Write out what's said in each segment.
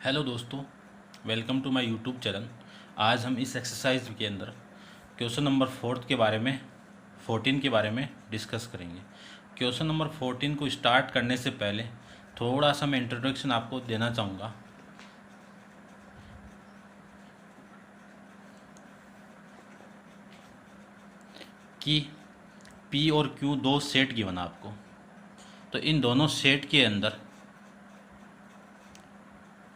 Hello दोस्तों, welcome to my YouTube channel. आज हम इस एक्सरसाइज के अंदर क्वेश्चन नंबर 14 के बारे में डिस्कस करेंगे। क्वेश्चन नंबर 14 को स्टार्ट करने से पहले थोड़ा सा मैं इंट्रोडक्शन आपको देना चाहूँगा। कि पी और क्यू दो सेट गिवन आपको, तो इन दोनों सेट के अंदर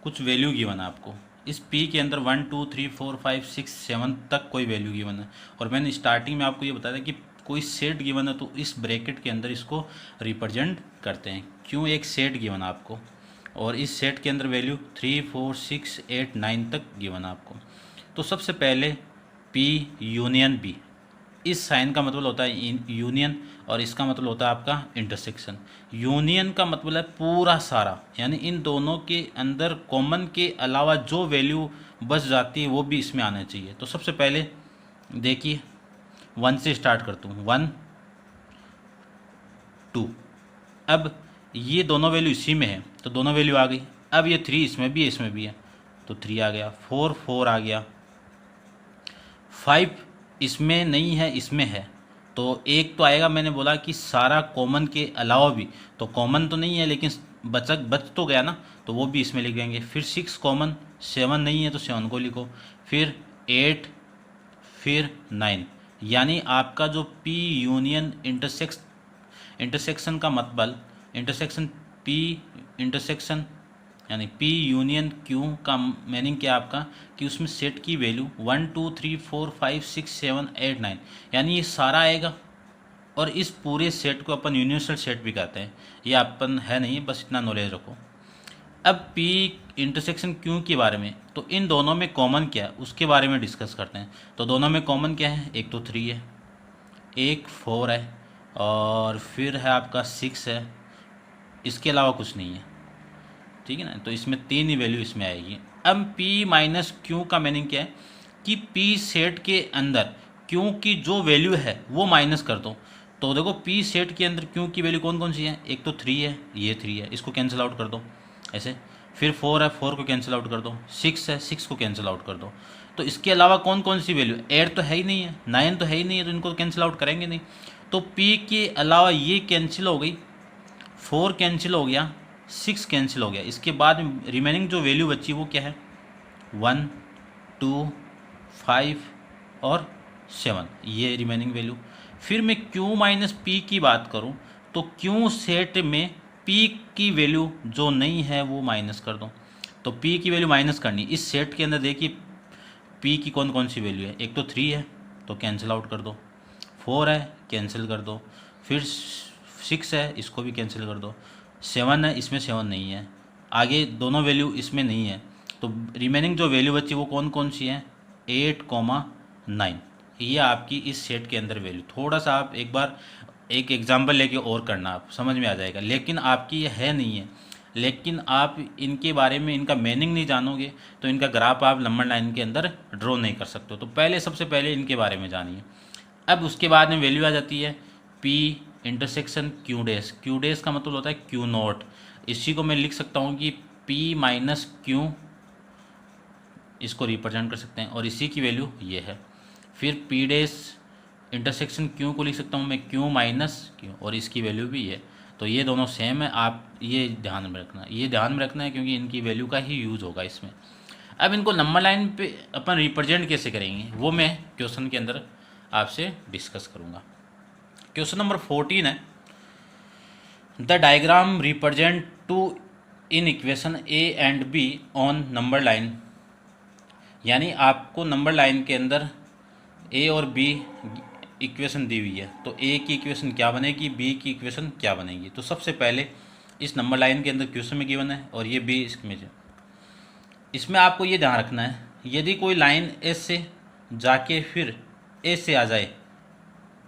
कुछ वैल्यू गिवन है आपको। इस P के अंदर 1 2 3 4 5 6 7 तक कोई वैल्यू गिवन है, और मैंने स्टार्टिंग में आपको ये बताया था कि कोई सेट गिवन है तो इस ब्रैकेट के अंदर इसको रिप्रेजेंट करते हैं। क्यों एक सेट गिवन है आपको, और इस सेट के अंदर वैल्यू 3 4 6 8 9 तक गिवन है आपको। तो सबसे पहले P यूनियन B, इस साइन का मतलब होता है यूनियन, और इसका मतलब होता है आपका इंटरसेक्शन। यूनियन का मतलब है पूरा सारा, यानी इन दोनों के अंदर कॉमन के अलावा जो वैल्यू बच जाती है वो भी इसमें आना चाहिए। तो सबसे पहले देखिए 1 से स्टार्ट करता हूँ, 1 2। अब ये दोनों वैल्यू इसी में है तो दोनों वैल्यू आ गई। अब ये 3 इसमें भी है, इसमें भी है, तो 3 आ गया। 4 4 आ गया। 5 इसमें नहीं है, इसमें है, तो एक तो आएगा। मैंने बोला कि सारा कॉमन के अलावा भी, तो कॉमन तो नहीं है लेकिन बच तो गया ना, तो वो भी इसमें लिख देंगे। फिर 6 कॉमन, 7 नहीं है तो 7 को लिखो, फिर 8, फिर 9। यानी आपका जो P यूनियन इंटरसेक्शन का मतलब इंटरसेक्शन P इंटरसेक्शन यानी P यूनियन Q का मीनिंग क्या आपका, कि उसमें सेट की वैल्यू 1 2 3 4 5 6 7 8 9, यानी ये सारा आएगा। और इस पूरे सेट को अपन यूनिवर्सल सेट भी कहते हैं। ये अपन है नहीं, बस इतना नॉलेज रखो। अब P इंटरसेक्शन Q के बारे में, तो इन दोनों में कॉमन क्या है उसके बारे में डिस्कस करते हैं। तो दोनों में कॉमन क्या है, एक तो 3 है, एक 4 है, और फिर है आपका 6 है। इसके अलावा कुछ नहीं है, ठीक है ना। तो इसमें 3 ही वैल्यू इसमें आएगी। अब P माइनस क्यू का मीनिंग क्या है, कि P सेट के अंदर क्यू की जो वैल्यू है वो माइनस कर दो। तो देखो P सेट के अंदर क्यू की वैल्यू कौन कौन सी है, एक तो 3 है, ये 3 है, इसको कैंसिल आउट कर दो ऐसे। फिर 4 है, 4 को कैंसिल आउट कर दो। 6 है, 6 को कैंसिल आउट कर दो। तो इसके अलावा कौन कौन सी वैल्यू, 8 तो है ही नहीं है, 9 तो है ही नहीं है, तो इनको कैंसिल आउट करेंगे नहीं। तो P के अलावा ये कैंसिल हो गई, 4 कैंसिल हो गया, 6 कैंसिल हो गया। इसके बाद रिमेनिंग जो वैल्यू बची वो क्या है, 1 2 5 और 7, ये रिमेनिंग वैल्यू। फिर मैं Q माइनस P की बात करूं, तो Q सेट में P की वैल्यू जो नहीं है वो माइनस कर दो। तो P की वैल्यू माइनस करनी, इस सेट के अंदर देखिए P की कौन कौन सी वैल्यू है, एक तो 3 है तो कैंसिल आउट कर दो, 4 है कैंसिल कर दो, फिर 6 है इसको भी कैंसिल कर दो, 7 है इसमें 7 नहीं है, आगे दोनों वैल्यू इसमें नहीं है। तो रिमेनिंग जो वैल्यू बची वो कौन कौन सी है, 8, 9। ये आपकी इस सेट के अंदर वैल्यू। थोड़ा सा आप एक बार एक एग्जाम्पल लेके और करना, आप समझ में आ जाएगा। लेकिन आपकी ये है नहीं है, लेकिन आप इनके बारे में इनका मीनिंग नहीं जानोगे तो इनका ग्राफ आप नंबर लाइन के अंदर ड्रॉ नहीं कर सकते हो। तो पहले सबसे पहले इनके बारे में जानिए। अब उसके बाद में वैल्यू आ जाती है P intersection Q dash. Q dash का मतलब होता है Q नॉट। इसी को मैं लिख सकता हूँ कि P माइनस Q, इसको रिप्रेजेंट कर सकते हैं, और इसी की वैल्यू ये है। फिर P डैश इंटरसेक्शन Q को लिख सकता हूँ मैं Q माइनस Q, और इसकी वैल्यू भी है। तो ये दोनों सेम है, आप ये ध्यान में रखना, ये ध्यान में रखना है क्योंकि इनकी वैल्यू का ही यूज़ होगा इसमें। अब इनको नंबर लाइन पे अपन रिप्रेजेंट कैसे करेंगे वो मैं क्वेश्चन के अंदर आपसे डिस्कस करूँगा। क्वेश्चन नंबर 14 है, the diagram represent two inequation A and B on number line. यानी आपको नंबर लाइन के अंदर A और B इक्वेशन दी हुई है, तो A की इक्वेशन क्या बनेगी, B की इक्वेशन क्या बनेगी। तो सबसे पहले इस नंबर लाइन के अंदर क्वेश्चन में गिवन है और ये B इसमें जो, इसमें आपको ये ध्यान रखना है, यदि कोई लाइन S से जाके फिर A से आ जाए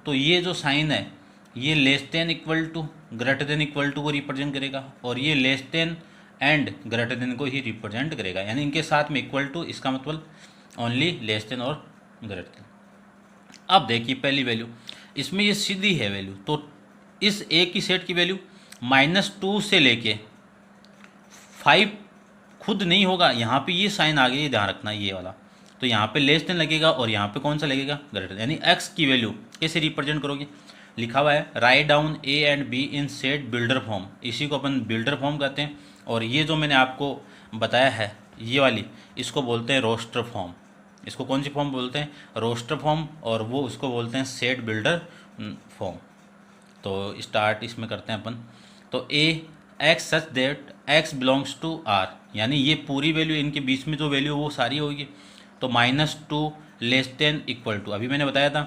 तो ये जो साइन है ये less than equal to greater than equal to को रिप्रेजेंट करेगा, और ये less than and greater than को ही रिप्रेजेंट करेगा। यानी इनके साथ में इक्वल टू, इसका मतलब ओनली लेस देन और ग्रेटर देन। अब देखिए पहली वैल्यू, इसमें ये सीधी है वैल्यू, तो इस ए की सेट की वैल्यू -2 से लेके 5 खुद नहीं होगा, यहाँ पे ये साइन आ गया, ये ध्यान रखना ये वाला, तो यहाँ पे लेस देन लगेगा और यहाँ पे कौन सा लगेगा, ग्रेटर, यानी x की वैल्यू कैसे रिप्रेजेंट करोगे, लिखा हुआ है write down a and b in set builder form, इसी को अपन बिल्डर फॉर्म कहते हैं। और ये जो मैंने आपको बताया है ये वाली, इसको बोलते हैं रोस्टर फॉर्म। इसको कौन सी फॉर्म बोलते हैं, रोस्टर फॉर्म, और वो उसको बोलते हैं सेट बिल्डर फॉर्म। तो स्टार्ट इसमें करते हैं अपन। तो A x such that x belongs to R, यानी ये पूरी वैल्यू, इनके बीच में जो वैल्यू वो सारी होगी। तो -2 लेस देन इक्वल टू, अभी मैंने बताया था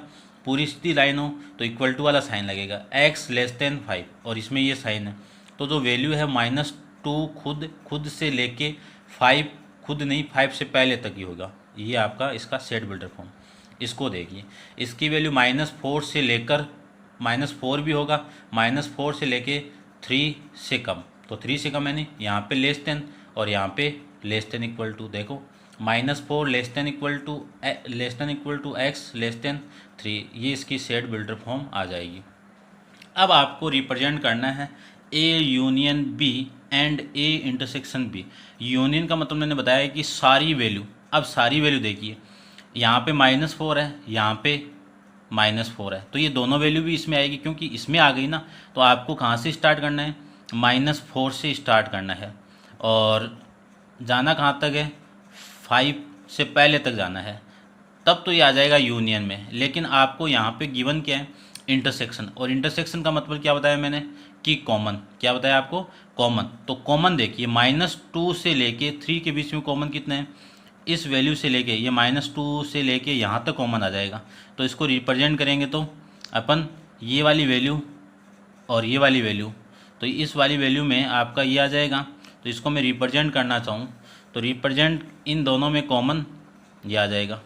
पूरी सीधी लाइन हो तो इक्वल टू वाला साइन लगेगा, x लेस देन 5, और इसमें ये साइन है। तो जो वैल्यू है -2 खुद से लेके 5, खुद नहीं 5 से पहले तक ही होगा, ये आपका इसका सेट बिल्डर फॉर्म। इसको देखिए, इसकी वैल्यू -4 से लेकर -4 भी होगा, -4 से लेके 3 से कम, तो 3 से कम यानी यहाँ पे लेस देन और यहाँ पे लेस देन इक्वल टू, देखो -4 less than equal to x less than 3, ये इसकी सेट बिल्डर फॉर्म आ जाएगी। अब आपको रिप्रेजेंट करना है A union B and A intersection B। Union का मतलब मैंने बताया कि सारी वैल्यू, अब सारी वैल्यू देखिए, यहाँ पे -4 है, यहाँ पे -4 है, तो ये दोनों वैल्यू भी इसमें आएगी, क्योंकि इसमें आ गई ना। तो आपको कहाँ से स्टार्ट करना है, -4 से स्टार्ट करना है, और जाना कहाँ तक है, 5 से पहले तक जाना है, तब तो ये आ जाएगा यूनियन में। लेकिन आपको यहाँ पे गिवन क्या है, इंटरसेक्शन, और इंटरसेक्शन का मतलब क्या बताया मैंने कि कॉमन, क्या बताया आपको, कॉमन। तो कॉमन देखिए, -2 से लेके 3 के बीच में कॉमन कितने हैं, इस वैल्यू से लेके ये -2 से लेके यहाँ तक कॉमन आ जाएगा। तो इसको रिप्रेजेंट करेंगे तो अपन ये वाली वैल्यू और ये वाली वैल्यू, तो इस वाली वैल्यू में आपका ये आ जाएगा। तो इसको मैं रिप्रेजेंट करना चाहूँ तो रिप्रेजेंट इन दोनों में कॉमन ये आ जाएगा।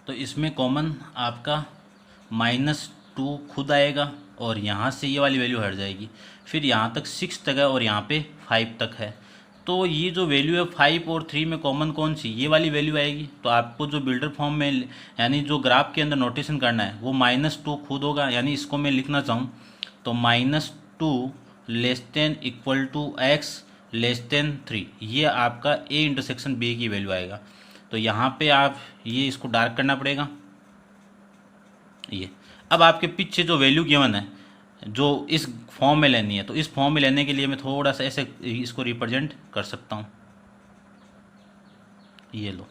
तो इसमें कॉमन आपका -2 खुद आएगा, और यहाँ से ये वाली वैल्यू हट जाएगी, फिर यहाँ तक 6 तक है और यहाँ पे 5 तक है। तो ये जो वैल्यू है 5 और 3 में कॉमन कौन सी, ये वाली वैल्यू आएगी। तो आपको जो बिल्डर फॉर्म में, यानी जो ग्राफ के अंदर नोटेशन करना है वो -2 खुद होगा, यानी इसको मैं लिखना चाहूँ तो -2 less than equal to x less than 3, ये आपका A इंटरसेक्शन B की वैल्यू आएगा। तो यहाँ पे आप ये इसको डार्क करना पड़ेगा ये। अब आपके पीछे जो वैल्यू गिवन है जो इस फॉर्म में लेनी है, तो इस फॉर्म में लेने के लिए मैं थोड़ा सा ऐसे इसको रिप्रेजेंट कर सकता हूँ, ये लो,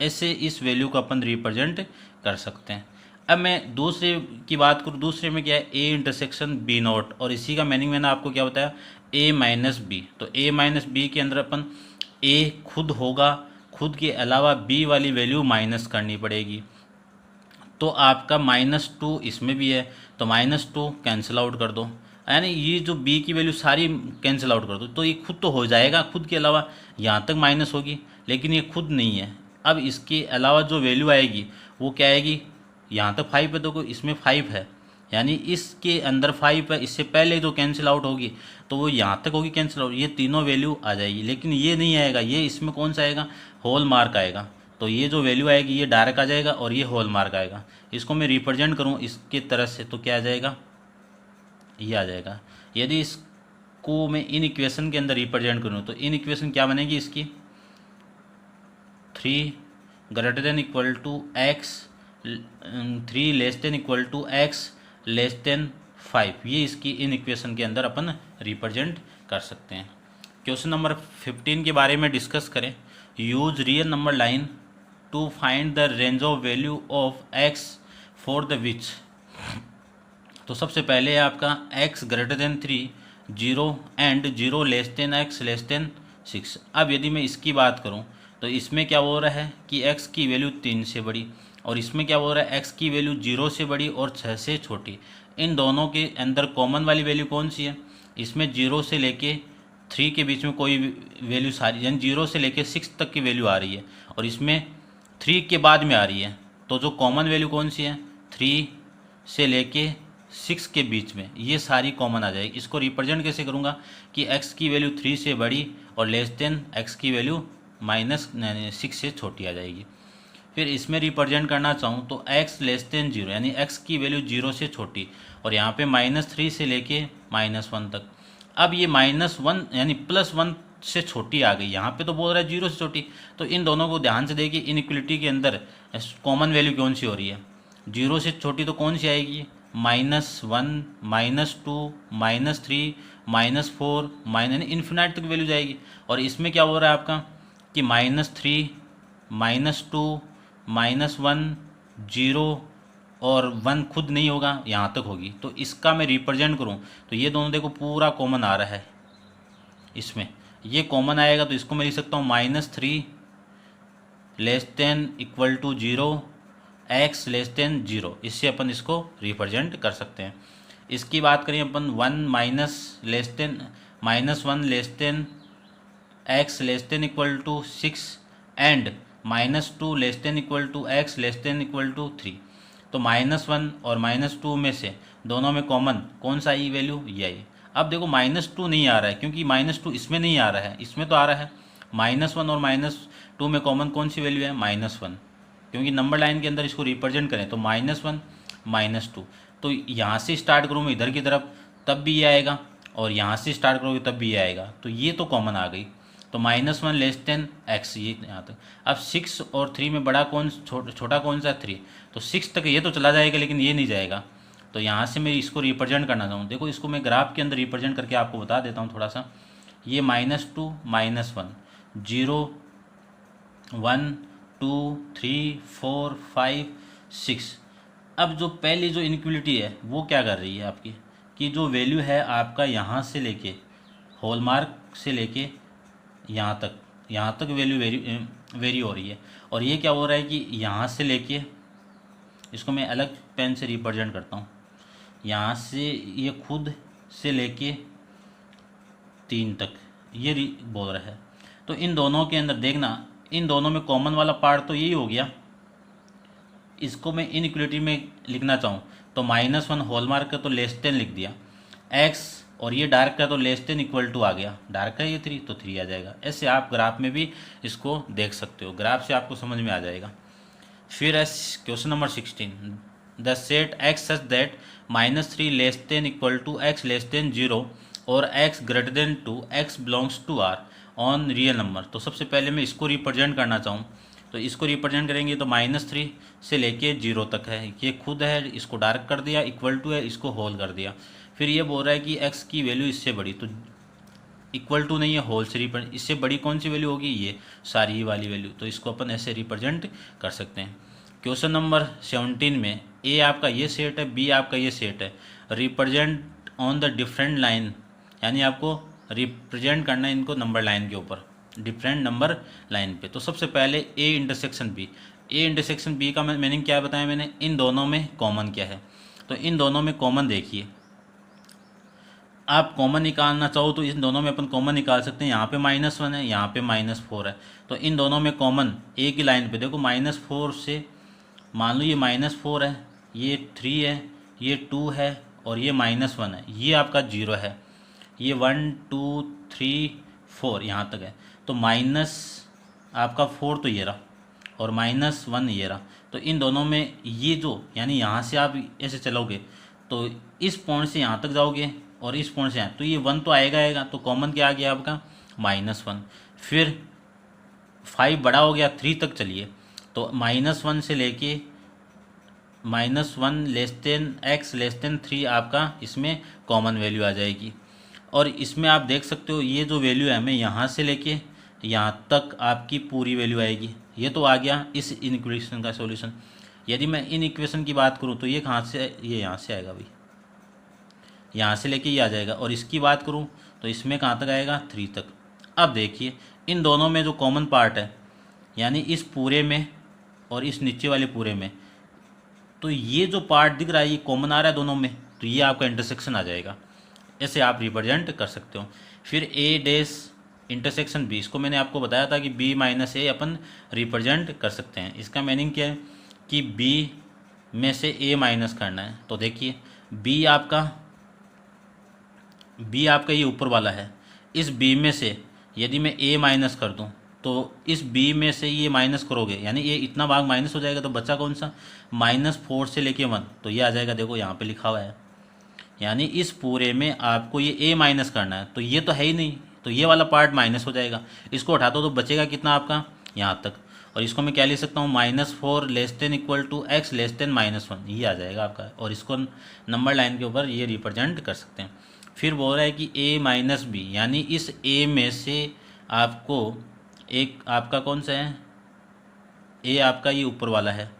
ऐसे इस वैल्यू को अपन रिप्रेजेंट कर सकते हैं। अब मैं दूसरे की बात करूँ, दूसरे में क्या है, A इंटरसेक्शन B नॉट, और इसी का मीनिंग मैंने आपको क्या बताया, A माइनस B। तो A माइनस B के अंदर अपन A खुद होगा, खुद के अलावा B वाली वैल्यू माइनस करनी पड़ेगी। तो आपका -2 इसमें भी है, तो -2 कैंसिल आउट कर दो, यानी ये जो B की वैल्यू सारी कैंसिल आउट कर दो, तो ये खुद तो हो जाएगा, खुद के अलावा यहाँ तक माइनस होगी, लेकिन ये खुद नहीं है। अब इसके अलावा जो वैल्यू आएगी वो क्या आएगी, यहाँ तक 5 है तो इसमें 5 है, यानी इसके अंदर 5 है, इससे पहले जो कैंसिल आउट होगी तो वो यहाँ तक होगी कैंसिल आउट, ये तीनों वैल्यू आ जाएगी। लेकिन ये नहीं आएगा, ये इसमें कौन सा आएगा, होल मार्क आएगा। तो ये जो वैल्यू आएगी ये डायरेक्ट आ जाएगा और ये होल मार्क आएगा। इसको मैं रिप्रेजेंट करूँ इसके तरह से तो क्या आ जाएगा, ये आ जाएगा। यदि इसको मैं इन इक्वेशन के अंदर रिप्रेजेंट करूँ तो इन इक्वेशन क्या बनेगी इसकी, 3 greater than equal to x, 3 less than equal to x less than 5, ये इसकी इन इक्वेशन के अंदर अपन रिप्रेजेंट कर सकते हैं। क्वेश्चन नंबर 15 के बारे में डिस्कस करें। Use real number line to find the range of value of x for the which. तो सबसे पहले है आपका x greater than 3, 0 and 0 less than x less than 6। अब यदि मैं इसकी बात करूं तो इसमें क्या हो रहा है कि x की वैल्यू 3 से बड़ी, और इसमें क्या हो रहा है x की वैल्यू 0 से बड़ी और 6 से छोटी। इन दोनों के अंदर कॉमन वाली वैल्यू कौन सी है, इसमें 0 से लेके 3 के बीच में कोई वैल्यू सारी, यानी 0 से लेके 6 तक की वैल्यू आ रही है, और इसमें 3 के बाद में आ रही है। तो जो कॉमन वैल्यू कौन सी है, 3 से लेके 6 के बीच में, ये सारी कॉमन आ जाएगी। इसको रिप्रेजेंट कैसे करूँगा कि x की वैल्यू 3 से बड़ी और लेस देन x की वैल्यू -6 से छोटी आ जाएगी। फिर इसमें रिप्रेजेंट करना चाहूँ तो x लेस देन 0, यानी x की वैल्यू 0 से छोटी, और यहाँ पे -3 से लेके -1 तक। अब ये -1 यानी +1 से छोटी आ गई, यहाँ पे तो बोल रहा है 0 से छोटी। तो इन दोनों को ध्यान से देखिए, इनइक्वलिटी के अंदर कॉमन वैल्यू कौन सी हो रही है, 0 से छोटी तो कौन सी आएगी, -1 -2 -3 -4 यानी इन्फिनाइट तक वैल्यू जाएगी। और इसमें क्या हो रहा है आपका कि -3 -2 -1 0 और 1 खुद नहीं होगा, यहाँ तक होगी। तो इसका मैं रिप्रेजेंट करूँ तो ये दोनों देखो पूरा कॉमन आ रहा है, इसमें ये कॉमन आएगा तो इसको मैं लिख सकता हूँ -3 < <0 x <0। इससे अपन इसको रिप्रेजेंट कर सकते हैं। इसकी बात करें अपन 1 -1 x < 6 एंड -2 x < 3। तो -1 और -2 में से दोनों में कॉमन कौन सा आई वैल्यू, ये आई। अब देखो -2 नहीं आ रहा है क्योंकि -2 इसमें नहीं आ रहा है, इसमें तो आ रहा है। -1 और -2 में कॉमन कौन सी वैल्यू है, -1, क्योंकि नंबर लाइन के अंदर इसको रिप्रेजेंट करें तो -1 -2। तो यहाँ से स्टार्ट करूँ मैं इधर की तरफ तब भी ये आएगा, और यहाँ से स्टार्ट करोगे तब भी ये आएगा, तो ये तो कॉमन आ गई। तो -1 x, ये यहाँ तक। अब 6 और 3 में बड़ा कौन, छोटा कौन सा, 3। तो 6 तक ये तो चला जाएगा लेकिन ये नहीं जाएगा। तो यहाँ से मैं इसको रिप्रेजेंट करना चाहूँ, देखो इसको मैं ग्राफ के अंदर रिप्रेजेंट करके आपको बता देता हूँ थोड़ा सा। ये -2 -1 0 1 2 3 4 5 6। अब जो पहली जो इनइक्वलिटी है वो क्या कर रही है आपकी, कि जो वैल्यू है आपका यहाँ से लेके हॉलमार्क से लेके यहाँ तक वैल्यू वेरी हो रही है। और ये क्या हो रहा है कि यहाँ से लेके, इसको मैं अलग पेन से रिप्रेजेंट करता हूँ, यहाँ से ये खुद से लेके 3 तक ये बोल रहा है। तो इन दोनों के अंदर देखना, इन दोनों में कॉमन वाला पार्ट तो यही हो गया। इसको मैं इनइक्वलिटी में लिखना चाहूँ तो -1 हॉलमार्क का तो < लिख दिया, x और ये डार्क का तो <= आ गया, डार्क का ये 3 तो 3 आ जाएगा। ऐसे आप ग्राफ में भी इसको देख सकते हो, ग्राफ से आपको समझ में आ जाएगा। फिर question number 16, the set x such that -3 <= x <0 और x > 2 x belongs to R on real number. तो सबसे पहले मैं इसको रिप्रेजेंट करना चाहूँ तो इसको रिप्रेजेंट करेंगे तो -3 से लेके 0 तक है, ये खुद है, इसको डार्क कर दिया, इक्वल टू है, इसको होल कर दिया। फिर ये बोल रहा है कि x की वैल्यू इससे बड़ी, तो इक्वल टू नहीं है, होल से रिप्रेजेंट, इससे बड़ी कौन सी वैल्यू होगी, ये सारी वाली वैल्यू। तो इसको अपन ऐसे रिप्रेजेंट कर सकते हैं। क्वेश्चन नंबर 17 में ए आपका ये सेट है, बी आपका ये सेट है, represent on the different line, यानी आपको रिप्रेजेंट करना है इनको नंबर लाइन के ऊपर, डिफरेंट नंबर लाइन पे। तो सबसे पहले A intersection B, A intersection B का मीनिंग क्या बताया मैंने, इन दोनों में कॉमन क्या है। तो इन दोनों में कॉमन देखिए, आप कॉमन निकालना चाहो तो इन दोनों में अपन कॉमन निकाल सकते हैं। यहाँ पे -1 है, यहाँ पे -4 है, तो इन दोनों में कॉमन एक ही लाइन पे देखो, -4 से मान लो ये -4 है, ये 3 है, ये 2 है और ये -1 है, ये आपका 0 है, ये 1 2 3 4 यहाँ तक है। तो माइनस आपका 4 तो ये रहा और -1 ये रहा। तो इन दोनों में ये जो, यानी यहाँ से आप ऐसे चलोगे तो इस पॉइंट से यहाँ तक जाओगे और इस पॉइंट से यहाँ, तो ये 1 तो आएगा। तो कॉमन क्या आ गया आपका, -1। फिर 5 बड़ा हो गया, 3 तक चलिए, तो -1 से लेके -1 x < 3 आपका इसमें कॉमन वैल्यू आ जाएगी। और इसमें आप देख सकते हो ये जो वैल्यू है, हमें यहाँ से लेके यहाँ तक आपकी पूरी वैल्यू आएगी। ये तो आ गया इस इक्वेशन का सॉल्यूशन। यदि मैं इन इक्वेशन की बात करूँ तो ये कहाँ से, ये यहाँ से आएगा भाई, यहाँ से लेके ये आ जाएगा। और इसकी बात करूँ तो इसमें कहाँ तक आएगा, 3 तक। अब देखिए इन दोनों में जो कॉमन पार्ट है, यानी इस पूरे में और इस नीचे वाले पूरे में, तो ये जो पार्ट दिख रहा है ये कॉमन आ रहा है दोनों में, तो ये आपका इंटरसेक्शन आ जाएगा। ऐसे आप रिप्रेजेंट कर सकते हो। फिर ए डैश इंटरसेक्शन बी, इसको मैंने आपको बताया था कि बी माइनस ए अपन रिप्रेजेंट कर सकते हैं। इसका मीनिंग क्या है कि बी में से ए माइनस करना है। तो देखिए बी आपका ये ऊपर वाला है, इस बी में से यदि मैं ए माइनस कर दूं तो इस बी में से ये माइनस करोगे, यानी ये इतना भाग माइनस हो जाएगा, तो बचा कौन सा, -4 से लेके 1, तो ये आ जाएगा, देखो यहाँ पे लिखा हुआ है यानी इस पूरे में आपको ये ए माइनस करना है, तो ये तो है ही नहीं, तो ये वाला पार्ट माइनस हो जाएगा। इसको हटा दो तो बचेगा कितना आपका यहाँ तक, और इसको मैं क्या लिख सकता हूँ, -4 less than equal to x less than -1, ये आ जाएगा आपका। और इसको नंबर लाइन के ऊपर ये रिप्रेजेंट कर सकते हैं। फिर बोल रहा है कि a माइनस बी, यानी इस a में से आपको एक आपका कौन सा है, a आपका ये ऊपर वाला है,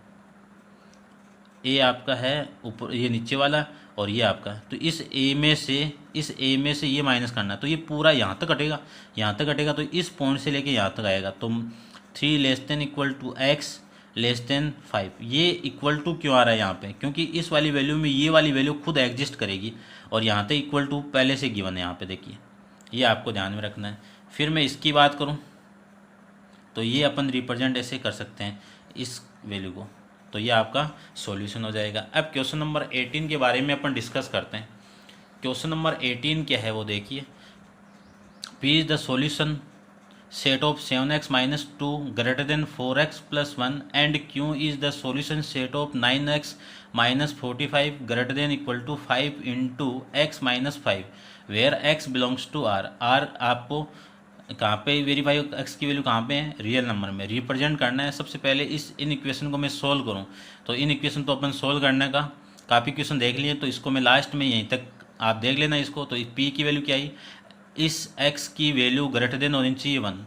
a आपका है ऊपर, ये नीचे वाला, और ये आपका, तो इस a में से ये माइनस करना है, तो ये पूरा यहाँ तक कटेगा, यहाँ तक कटेगा, तो इस पॉइंट से लेके यहाँ तक आएगा। तो 3 less than equal to x less than 5, ये इक्वल टू क्यों आ रहा है यहाँ पे, क्योंकि इस वाली वैल्यू में ये वाली वैल्यू खुद एग्जिस्ट करेगी, और यहाँ तक इक्वल टू पहले से गिवन है यहाँ पे, देखिए ये आपको ध्यान में रखना है। फिर मैं इसकी बात करूँ तो ये अपन रिप्रेजेंट ऐसे कर सकते हैं इस वैल्यू को, तो ये आपका सॉल्यूशन हो जाएगा। अब क्वेश्चन नंबर 18 के बारे में अपन डिस्कस करते हैं। क्वेश्चन नंबर 18 क्या है वो देखिए, P is the solution set of 7x minus 2 greater than 4x plus 1 and Q is the solution set of 9x minus 45 greater than equal to 5 into x minus 5 where x belongs to r। r आपको कहाँ पे verify, x की value कहाँ पे है, real number में represent करना है। सबसे पहले इन इक्वेशन को मैं सोल्व करूँ, तो इन इक्वेशन तो अपन सोल्व करने का काफ़ी क्वेश्चन देख लिए, तो इसको मैं लास्ट में यहीं तक आप देख लेना इसको। तो p की वैल्यू क्या आई, इस x की वैल्यू ग्रेटर देन होनी चाहिए 1,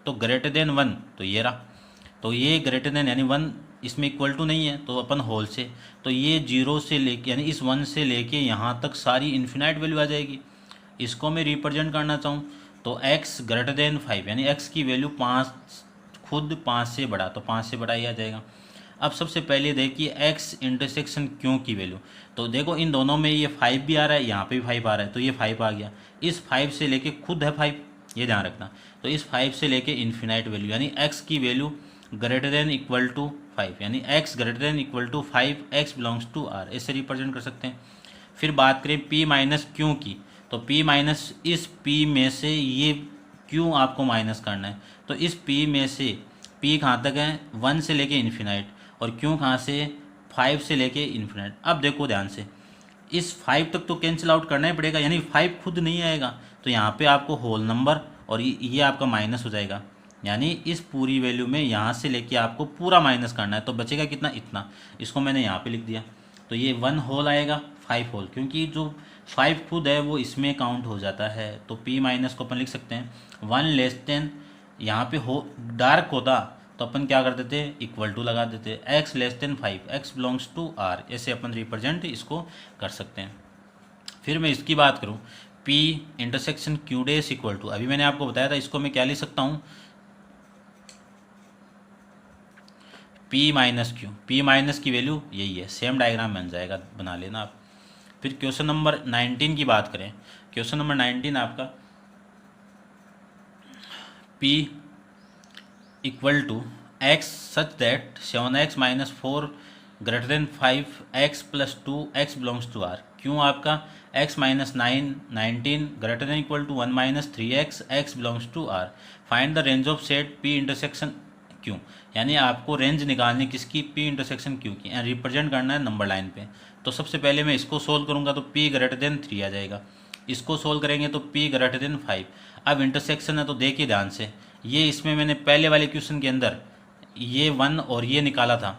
तो ग्रेटर देन 1 तो ये रहा, तो ये ग्रेटर देन यानी 1 इसमें इक्वल टू नहीं है, तो अपन होल से, तो ये 0 से लेके यानी इस 1 से लेके यहाँ तक सारी इन्फिनाइट वैल्यू आ जाएगी। इसको मैं रिप्रेजेंट करना चाहूँ तो x ग्रेटर देन 5 यानी x की वैल्यू 5, खुद 5 से बड़ा, तो 5 से बड़ा ही आ जाएगा। अब सबसे पहले देखिए x इंटरसेक्शन क्यों की वैल्यू, तो देखो इन दोनों में ये 5 भी आ रहा है, यहाँ पे भी 5 आ रहा है, तो ये 5 आ गया। इस 5 से लेके खुद है 5, ये ध्यान रखना, तो इस 5 से लेके इन्फिनाइट वैल्यू यानी x की वैल्यू ग्रेटर देन इक्वल टू 5, यानी x greater than equal to 5 x belongs to r, ऐसे रिप्रेजेंट कर सकते हैं। फिर बात करें p माइनस क्यू की, तो p माइनस इस p में से ये q आपको माइनस करना है, तो इस p में से p कहाँ तक है 1 से लेके इन्फिनाइट, और q कहाँ से 5 से लेके इन्फिनाइट। अब देखो ध्यान से, इस 5 तक तो कैंसिल आउट करना ही पड़ेगा, यानी 5 खुद नहीं आएगा, तो यहाँ पे आपको होल नंबर और ये आपका माइनस हो जाएगा, यानी इस पूरी वैल्यू में यहाँ से लेके आपको पूरा माइनस करना है, तो बचेगा कितना, इतना। इसको मैंने यहाँ पे लिख दिया, तो ये 1 होल आएगा 5 होल, क्योंकि जो 5 खुद है वो इसमें काउंट हो जाता है, तो p माइनस को अपन लिख सकते हैं 1 लेस देन, यहाँ पे हो डार्क होता तो अपन क्या कर देते, इक्वल टू लगा देते, x less than 5 x belongs to r, ऐसे अपन रिप्रेजेंट इसको कर सकते हैं। फिर मैं इसकी बात करूँ p intersection q dash equal to, अभी मैंने आपको बताया था इसको मैं क्या लिख सकता हूँ, p minus Q, p minus की वैल्यू यही है, सेम डायग्राम बन जाएगा, बना लेना आप। फिर क्वेश्चन नंबर 19 की बात करें, क्वेश्चन नंबर 19 आपका p equal to x such that 7x minus 4 greater than 5x plus 2x belongs to r, क्यों आपका x minus 19 greater than equal to 1 minus 3x x belongs to r, find the range of set p intersection q, यानी आपको range निकालनी किसकी, p intersection q की, and represent करना है number line पे। तो सबसे पहले मैं इसको सोल्व करूंगा तो p ग्रेटर देन 3 आ जाएगा, इसको सोल्व करेंगे तो p ग्रेटर देन 5। अब इंटरसेक्शन है तो देखिए ध्यान से, ये इसमें मैंने पहले वाले क्वेश्चन के अंदर ये 1 और ये निकाला था,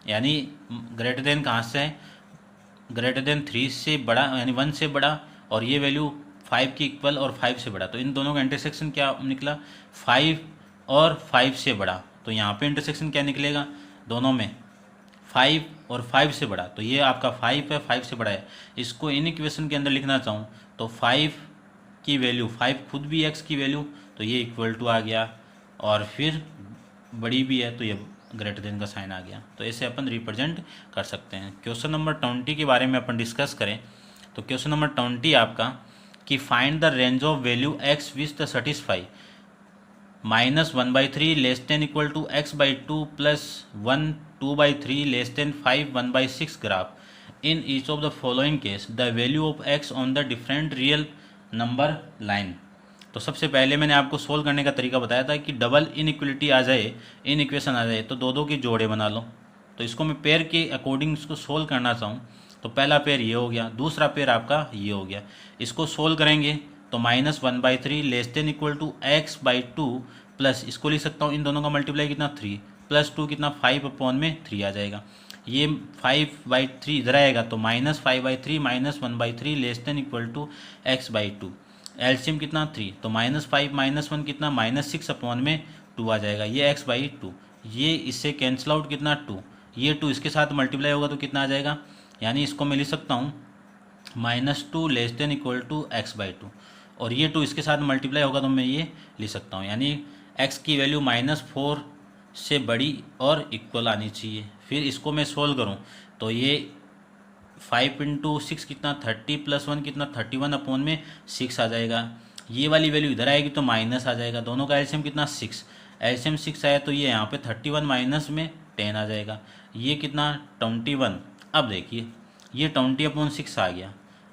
यानी ग्रेटर देन कहाँ से है, ग्रेटर देन 3 से बड़ा, यानी 1 से बड़ा, और ये वैल्यू 5 की इक्वल और 5 से बड़ा, तो इन दोनों का इंटरसेक्शन क्या निकला, 5 और 5 से बड़ा, तो यहाँ पे इंटरसेक्शन क्या निकलेगा, दोनों में 5 और 5 से बड़ा, तो ये आपका 5 है, 5 से बड़ा है। इसको इन इक्वेशन के अंदर लिखना चाहूँ तो 5 की वैल्यू, 5 खुद भी x की वैल्यू, तो ये इक्वल टू आ गया, और फिर बड़ी भी है तो ये ग्रेटर देन का साइन आ गया, तो ऐसे अपन रिप्रेजेंट कर सकते हैं। क्वेश्चन नंबर 20 के बारे में अपन डिस्कस करें तो क्वेश्चन नंबर 20 आपका कि find the range of value x which the satisfy -1/3 less than equal to x/2 plus 1 2/3 less than 5 1/6 graph in each of the following case the value of x on the different real number line. तो सबसे पहले मैंने आपको solve करने का तरीका बताया था कि डबल इनइक्वलिटी आ जाए, इन इक्वेशन आ जाए तो दो दो के जोड़े बना लो, तो इसको मैं पेयर के अकॉर्डिंग इसको सोल्व करना चाहूँ तो पहला पेयर ये हो गया, दूसरा पेयर आपका ये हो गया। इसको सोल्व करेंगे तो -1/3 less than equal to x/2 plus इसको लिख सकता हूँ इन दोनों का मल्टीप्लाई कितना 3 प्लस 2 कितना 5/3 आ जाएगा। ये 5/3 इधर आएगा तो -5/3 -1/3 less than equal to x/2। LCM कितना 3 तो -5 -1 कितना -6/2 आ जाएगा, ये x/2। ये इससे कैंसिल आउट कितना 2, ये 2 इसके साथ मल्टीप्लाई होगा तो कितना आ जाएगा, यानी इसको मैं लिख सकता हूँ -2 less than equal to x/2 और ये 2 इसके साथ मल्टीप्लाई होगा तो मैं ये लिख सकता हूँ, यानी x की वैल्यू -4 से बड़ी और इक्वल आनी चाहिए। फिर इसको मैं सोल्व करूँ तो ये 5 × 6 कितना 30 + 1 कितना 31/6 आ जाएगा। ये वाली वैल्यू इधर आएगी तो माइनस आ जाएगा। दोनों का एलसीएम कितना 6, एलसीएम 6 आया तो ये यहाँ पे 31 माइनस में 10 आ जाएगा। ये कितना 21। अब देखिए ये 20/6 आ गया।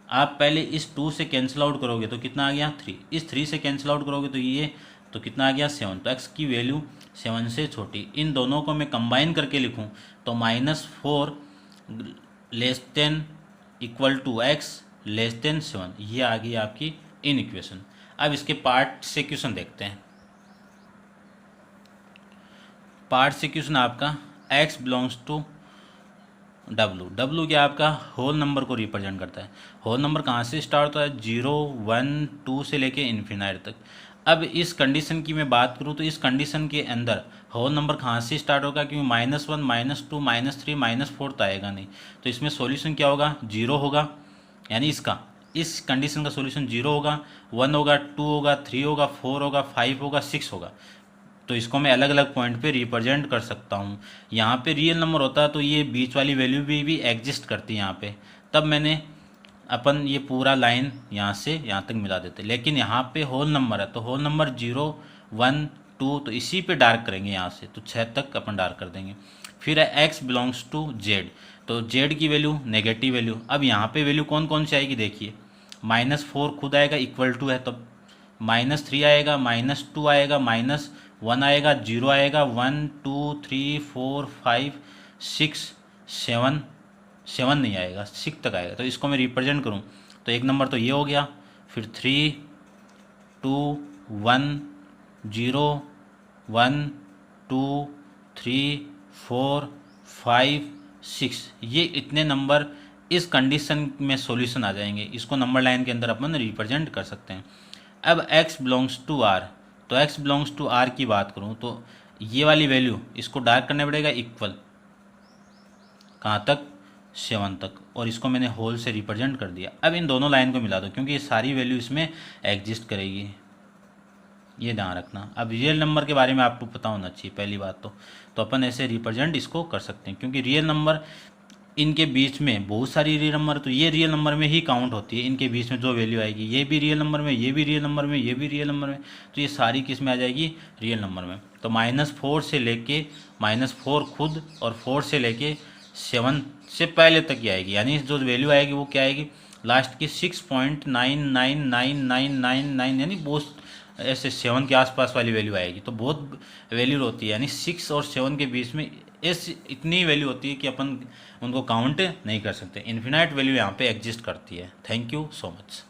आप पहले इस 2 से कैंसिल आउट करोगे तो कितना आ गया 3, इस 3 से कैंसिल आउट करोगे तो ये तो कितना आ गया 7। तो x की वैल्यू 7 से छोटी। इन दोनों को मैं कंबाइन करके लिखूं तो -4 less than equal to x less than 7, ये आ गई आपकी इन इक्वेशन। अब इसके पार्ट से क्वेश्चन देखते हैं। पार्ट से क्वेश्चन आपका x बिलोंग्स टू W क्या आपका होल नंबर को रिप्रेजेंट करता है। होल नंबर कहाँ से स्टार्ट होता है 0 1 2 से लेके इन्फिनाइट तक। अब इस कंडीशन की मैं बात करूँ तो इस कंडीशन के अंदर होल नंबर कहाँ से स्टार्ट होगा, क्योंकि -1 -2 -3 -4 तो आएगा नहीं। तो इसमें सॉल्यूशन क्या होगा 0 होगा, यानी इस कंडीशन का सॉल्यूशन 0 होगा, 1 होगा, 2 होगा, 3 होगा, 4 होगा, 5 होगा, 6 होगा। तो इसको मैं अलग अलग पॉइंट पे रिप्रेजेंट कर सकता हूँ। यहाँ पे रियल नंबर होता है तो ये बीच वाली वैल्यू भी एग्जिस्ट करती है यहाँ पे, तब मैंने अपन ये पूरा लाइन यहाँ से यहाँ तक मिला देते। लेकिन यहाँ पे होल नंबर है तो होल नंबर 0 1 2 तो इसी पे डार्क करेंगे यहाँ से, तो 6 तक अपन डार्क कर देंगे। फिर है x बिलोंग्स टू z, तो z की वैल्यू नेगेटिव वैल्यू। अब यहाँ पे वैल्यू कौन कौन सी आएगी देखिए, -4 खुद आएगा इक्वल टू है तो -3 आएगा, -2 आएगा, -1 आएगा, 0 आएगा, 1 2 3 4 5 6 7 नहीं आएगा, 6 तक आएगा। तो इसको मैं रिप्रेजेंट करूँ तो एक नंबर तो ये हो गया, फिर 3 2 1 0 1 2 3 4 5 6, ये इतने नंबर इस कंडीशन में सॉल्यूशन आ जाएंगे। इसको नंबर लाइन के अंदर अपन रिप्रेजेंट कर सकते हैं। अब x बिलोंग्स टू r, तो x बिलोंग्स टू r की बात करूँ तो ये वाली वैल्यू इसको डार्क करना पड़ेगा इक्वल कहाँ तक 7 तक, और इसको मैंने होल से रिप्रेजेंट कर दिया। अब इन दोनों लाइन को मिला दो क्योंकि ये सारी वैल्यू इसमें एग्जिस्ट करेगी, ये ध्यान रखना। अब रियल नंबर के बारे में आपको पता होना चाहिए पहली बात तो अपन ऐसे रिप्रेजेंट इसको कर सकते हैं, क्योंकि रियल नंबर इनके बीच में बहुत सारी रियल नंबर, तो ये रियल नंबर में ही काउंट होती है। इनके बीच में जो वैल्यू आएगी ये भी रियल नंबर में, ये भी रियल नंबर में, ये भी रियल नंबर में, तो ये सारी किस में आ जाएगी रियल नंबर में। तो -4 से लेके -4 खुद और 4 से लेके 7 से पहले तक ही आएगी, यानी जो वैल्यू आएगी वो क्या आएगी लास्ट की 6.999999, यानी बहुत ऐसे 7 के आसपास वाली वैल्यू आएगी। तो बहुत वैल्यू होती है, यानी 6 और 7 के बीच में इतनी वैल्यू होती है कि अपन उनको काउंट नहीं कर सकते। इन्फिनाइट वैल्यू यहाँ पे एग्जिस्ट करती है। Thank you so much.